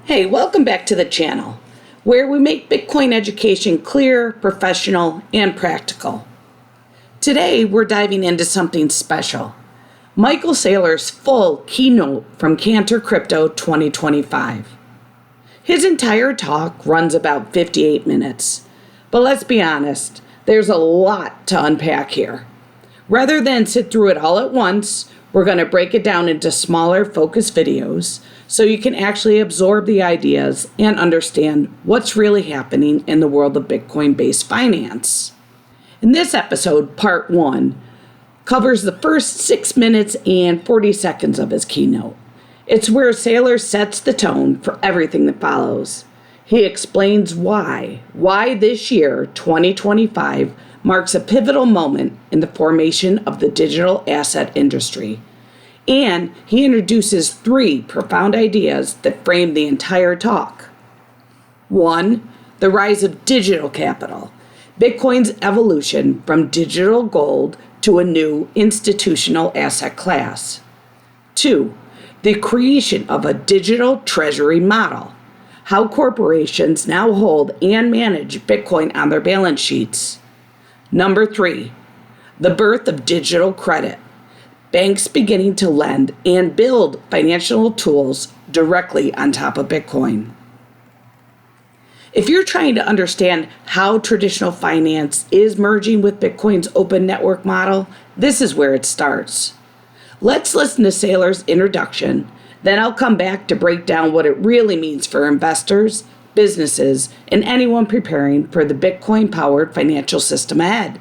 Hey, welcome back to the channel, where we make Bitcoin education clear, professional, and practical. Today, we're diving into something special. Michael Saylor's full keynote from Cantor Crypto 2025. His entire talk runs about 58 minutes. But let's be honest, there's a lot to unpack here. Rather than sit through it all at once, we're going to break it down into smaller, focused videos so you can actually absorb the ideas and understand what's really happening in the world of Bitcoin-based finance. In this episode, part 1 covers the first 6 minutes and 40 seconds of his keynote. It's where Saylor sets the tone for everything that follows. He explains why this year, 2025, marks a pivotal moment in the formation of the digital asset industry. And he introduces 3 profound ideas that frame the entire talk. 1. The rise of digital capital, Bitcoin's evolution from digital gold to a new institutional asset class. 2. The creation of a digital treasury model, how corporations now hold and manage Bitcoin on their balance sheets. Number 3, the birth of digital credit, banks beginning to lend and build financial tools directly on top of Bitcoin. If you're trying to understand how traditional finance is merging with Bitcoin's open network model, this is where it starts. Let's listen to Saylor's introduction, then I'll come back to break down what it really means for investors, businesses, and anyone preparing for the Bitcoin-powered financial system ahead.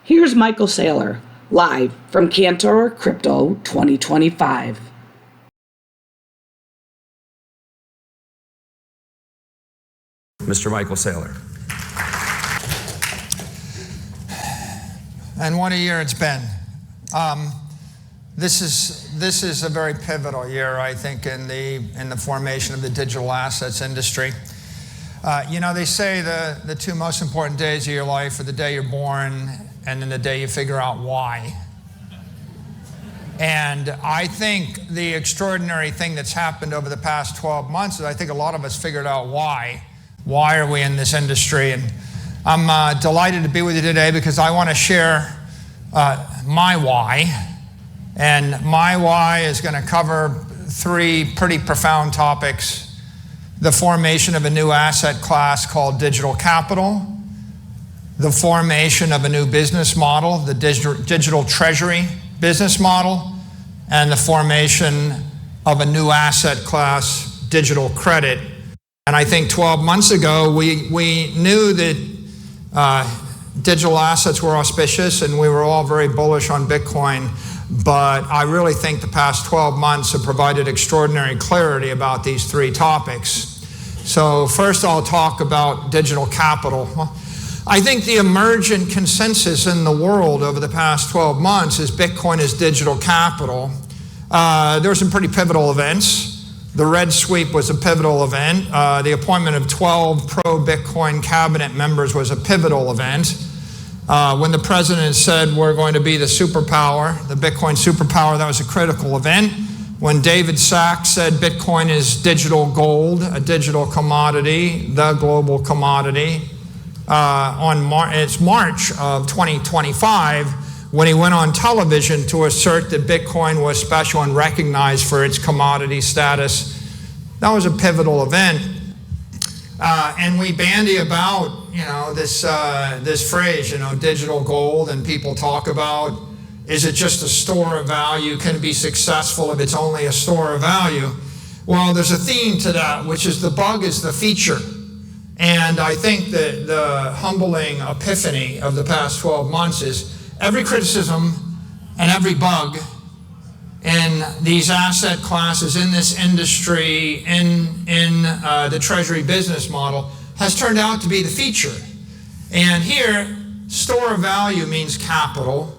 Here's Michael Saylor, live from Cantor Crypto 2025. Mr. Michael Saylor. And what a year it's been. This is a very pivotal year, I think, in the formation of the digital assets industry. They say the 2 most important days of your life are the day you're born and then the day you figure out why. And I think the extraordinary thing that's happened over the past 12 months is I think a lot of us figured out why. Why are we in this industry? And I'm delighted to be with you today because I want to share my why. And my why is going to cover 3 pretty profound topics. The formation of a new asset class called digital capital, the formation of a new business model, the digital treasury business model, and the formation of a new asset class, digital credit. And I think 12 months ago, we knew that digital assets were auspicious and we were all very bullish on Bitcoin. But I really think the past 12 months have provided extraordinary clarity about these 3 topics. So first I'll talk about digital capital. I think the emergent consensus in the world over the past 12 months is Bitcoin is digital capital. There were some pretty pivotal events. The Red Sweep was a pivotal event. The appointment of 12 pro-Bitcoin cabinet members was a pivotal event. When the president said we're going to be the superpower, the Bitcoin superpower, that was a critical event. When David Sachs said Bitcoin is digital gold, a digital commodity, the global commodity, it's March of 2025, when he went on television to assert that Bitcoin was special and recognized for its commodity status. That was a pivotal event. And we bandy about, this phrase, digital gold, and people talk about, is it just a store of value? Can it be successful if it's only a store of value? Well, there's a theme to that, which is the bug is the feature. And I think that the humbling epiphany of the past 12 months is every criticism and every bug in these asset classes, in this industry, in the treasury business model, has turned out to be the feature. And here, store of value means capital.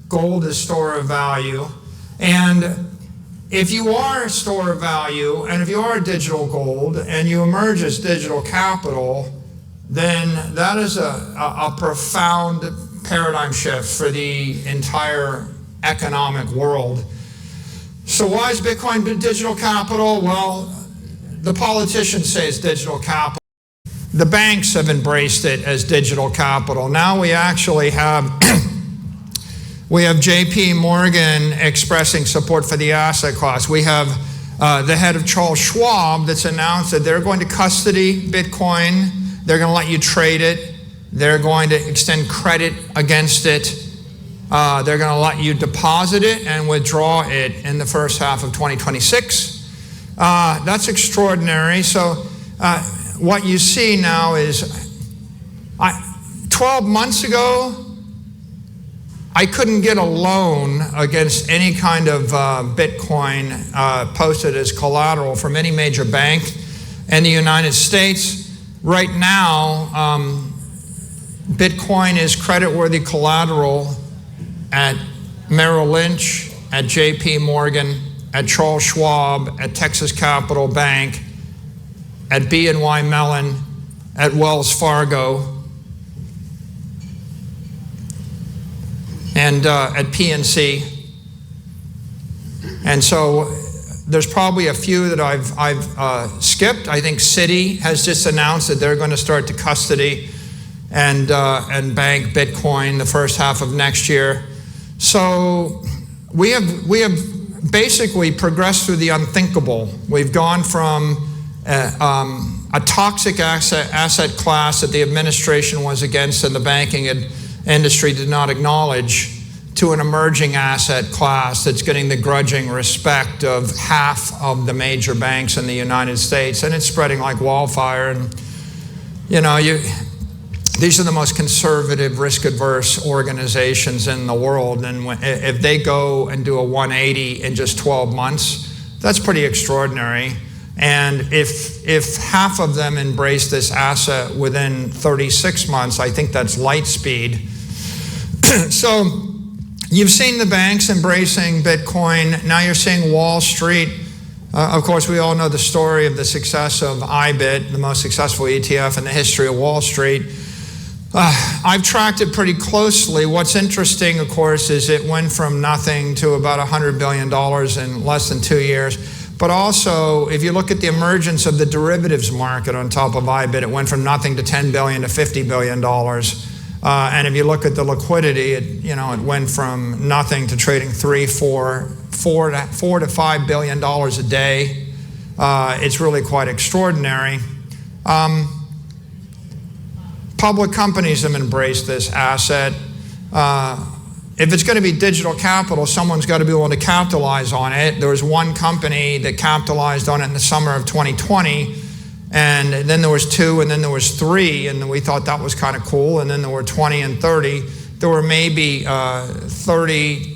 Gold is store of value. And if you are a store of value, and if you are digital gold, and you emerge as digital capital, then that is a profound paradigm shift for the entire economic world. So why is Bitcoin digital capital? Well, the politicians say it's digital capital. The banks have embraced it as digital capital. Now we actually have we have JP Morgan expressing support for the asset class. We have the head of Charles Schwab that's announced that they're going to custody Bitcoin. They're going to let you trade it. They're going to extend credit against it. They're going to let you deposit it and withdraw it in the first half of 2026. That's extraordinary. So what you see now is 12 months ago, I couldn't get a loan against any kind of Bitcoin posted as collateral from any major bank in the United States. Right now, Bitcoin is creditworthy collateral at Merrill Lynch, at JP Morgan, at Charles Schwab, at Texas Capital Bank, at BNY Mellon, at Wells Fargo, and at PNC. And so there's probably a few that I've skipped. I think Citi has just announced that they're going to start to custody and bank Bitcoin the first half of next year. So we have basically progressed through the unthinkable. We've gone from a toxic asset class that the administration was against and the banking industry did not acknowledge, to an emerging asset class that's getting the grudging respect of half of the major banks in the United States, and it's spreading like wildfire. And these are the most conservative, risk-averse organizations in the world, and if they go and do a 180 in just 12 months, that's pretty extraordinary. And if half of them embrace this asset within 36 months, I think that's light speed. So you've seen the banks embracing Bitcoin. Now you're seeing Wall Street. Of course, we all know the story of the success of IBIT, the most successful ETF in the history of Wall Street. I've tracked it pretty closely. What's interesting, of course, is it went from nothing to about $100 billion in less than 2 years. But also, if you look at the emergence of the derivatives market on top of IBIT, it went from nothing to $10 billion to $50 billion. And if you look at the liquidity, it went from nothing to trading $4 to $5 billion a day. It's really quite extraordinary. Public companies have embraced this asset. If it's going to be digital capital, someone's got to be able to capitalize on it. There was one company that capitalized on it in the summer of 2020, and then there was 2, and then there was 3, and we thought that was kind of cool, and then there were 20 and 30. There were maybe 30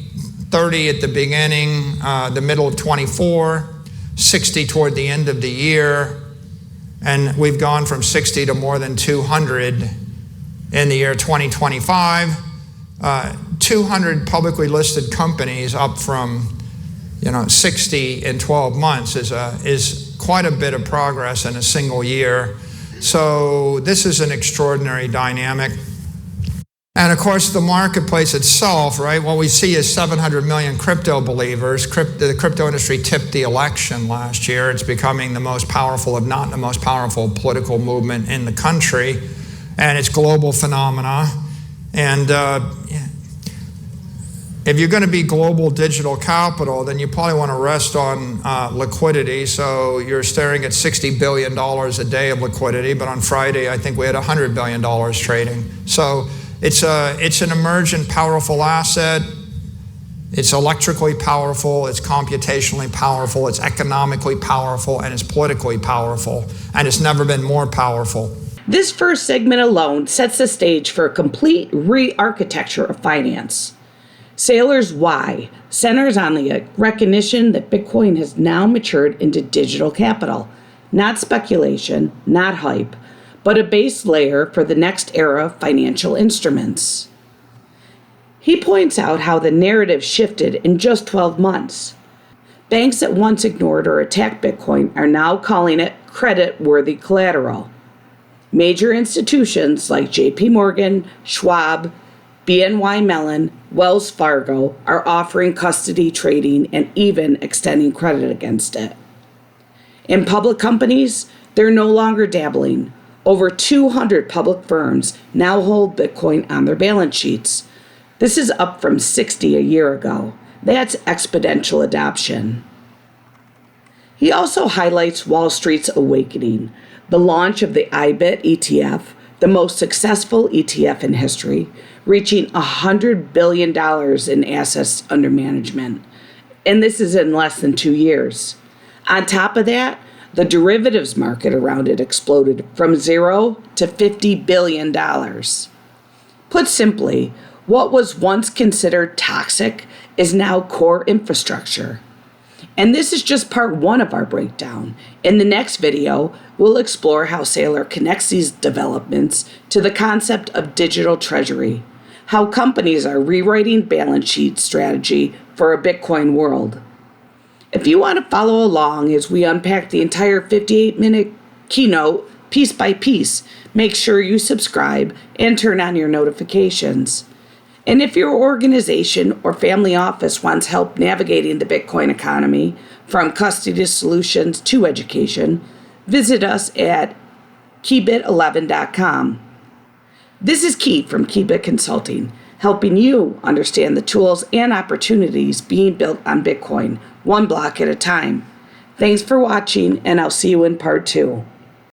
at the beginning, the middle of 24, 60 toward the end of the year, and we've gone from 60 to more than 200 in the year 2025. 200 publicly listed companies, up from 60 in 12 months, is quite a bit of progress in a single year. So this is an extraordinary dynamic. And of course, the marketplace itself, right? What we see is 700 million crypto believers. The crypto industry tipped the election last year. It's becoming the most powerful, if not the most powerful, political movement in the country, and it's global phenomena. And if you're going to be global digital capital, then you probably want to rest on liquidity. So you're staring at $60 billion a day of liquidity, but on Friday, I think we had $100 billion trading. So it's an emergent, powerful asset. It's electrically powerful, it's computationally powerful, it's economically powerful, and it's politically powerful. And it's never been more powerful. This first segment alone sets the stage for a complete re-architecture of finance. Saylor's why centers on the recognition that Bitcoin has now matured into digital capital, not speculation, not hype, but a base layer for the next era of financial instruments. He points out how the narrative shifted in just 12 months. Banks that once ignored or attacked Bitcoin are now calling it credit-worthy collateral. Major institutions like JP Morgan, Schwab, BNY Mellon, Wells Fargo are offering custody trading and even extending credit against it. In public companies, they're no longer dabbling. Over 200 public firms now hold Bitcoin on their balance sheets. This is up from 60 a year ago. That's exponential adoption. He also highlights Wall Street's awakening, the launch of the IBIT ETF, the most successful ETF in history, reaching $100 billion in assets under management. And this is in less than 2 years. On top of that, the derivatives market around it exploded from $0 to $50 billion. Put simply, what was once considered toxic is now core infrastructure. And this is just part one of our breakdown. In the next video, we'll explore how Saylor connects these developments to the concept of digital treasury, how companies are rewriting balance sheet strategy for a Bitcoin world. If you want to follow along as we unpack the entire 58-minute keynote piece by piece, make sure you subscribe and turn on your notifications. And if your organization or family office wants help navigating the Bitcoin economy, from custody solutions to education, visit us at keybit11.com. This is Key from Keybit Consulting, helping you understand the tools and opportunities being built on Bitcoin, one block at a time. Thanks for watching, and I'll see you in part 2.